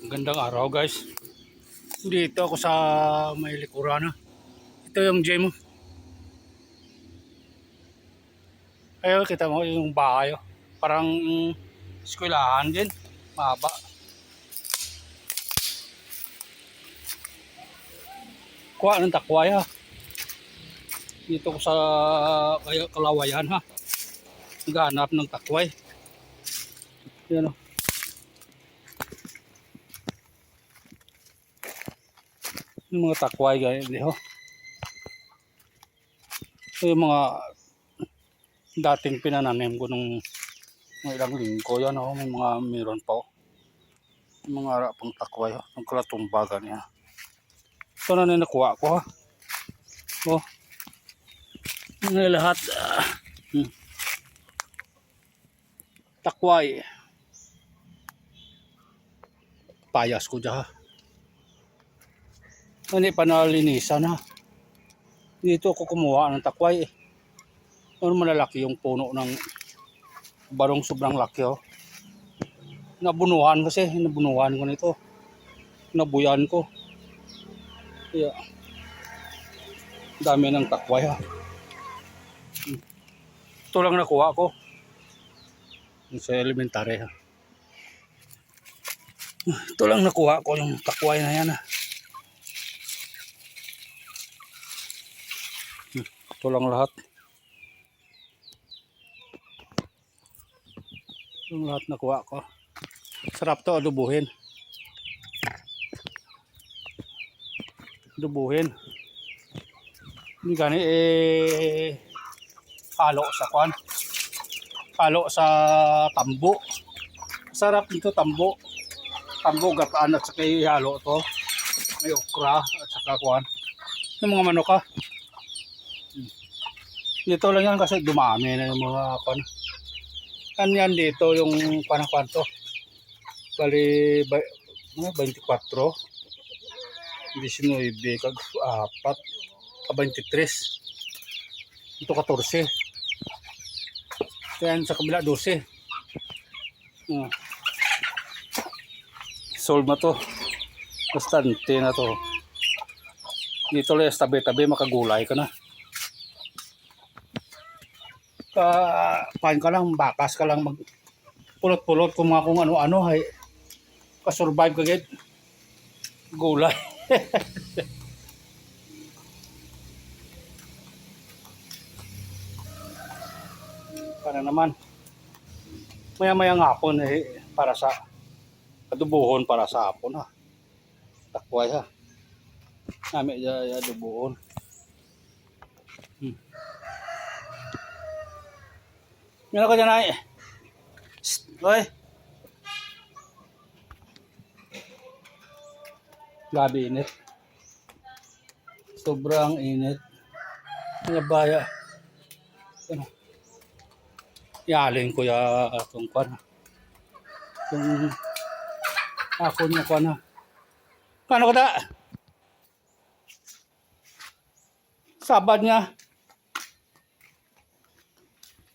Gandang araw guys. Dito ako sa may likuran. Ito yung gym. Ayun, kita mo yung bahay. Parang eskwelahan din. Mahaba. Kuha ng takway ha. Dito ko sa Kalawayan ha. Naghahanap ng takway. Yan o. Yung mga takway guys. Ito yung mga dating pinananim ko nung ilang linggo yan oh, may mga meron pa oh. Mga harapang takway oh, ng kalatumbagan niya. Ito na nakuha ko ha. Oh. Mga lahat takway. Payas ko dyan ha. Hindi pa nalinisan ha. Dito ako kumuha ng takway eh. Ano malalaki yung puno ng barong sobrang laki oh. Nabunuhan kasi, nabunuhan ko nito. Nabuyan ko. Kaya dami ng takway ha. Ito lang nakuha ko. Sa elementary ha. Ito lang nakuha ko yung takway na yan ha. Ito lang lahat. Yung lahat nakuha ko. Sarap to adubuhin. Adubuhin. Hindi gani halo sa kwan. Halo sa tambo. Sarap nito tambo. Tambo gataan at saka halo to. May okra at saka kwan. Yung mga manok ha. Dito lang yan kasi dumami na yung mga kwan. Kanyan dito yung panakwanto. Bali 24, 19, kag-4, 23. Ito 14. Kaya sa kabila 12. Solve na to. Bastante na to. Dito lang tabi-tabi makagulay ka na. Kain ka lang, bakas ka lang, magpulot-pulot kung ano-ano ay kasurvive ka git gulay. Para naman maya-mayang hapon eh, para sa adubuhon para sa hapon ha. Takway ha. Nami adubuhon. Meron ka dyan ay. Oy. Gabi init. Sobrang init. Mga baya. Ano? Ialin ko ya itong kwan. Yung ako niya kwan ha. Paano ka da? Sabad niya.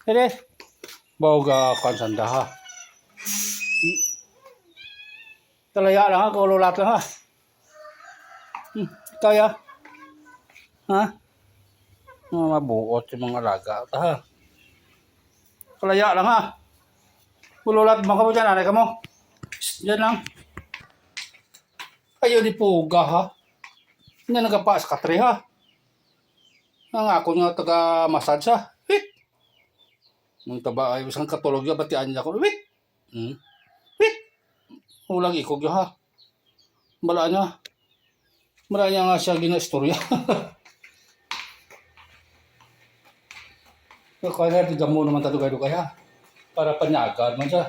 Hindi. Bawga kwan sanda ha. Talaya lang ha. Kululat lang ha. Kaya. Ha? Mga mabuot yung mga laga. Ha? Talaya lang ha. Kululat mo ka mo dyan. Anay ka mo. Diyan lang. Kayo di puga ha. Hindi nagapas katri ha. Ang ako nga taga-massage ha. Hit. Nung taba ay isang katulog ya batian niya ko. Wit. Wit. Ulang ikog ya ha. Bala niya. Maranya nga siya gina-istorya. Kaya tiga mo naman tatugay-dugay ha. Para panyagan man siya.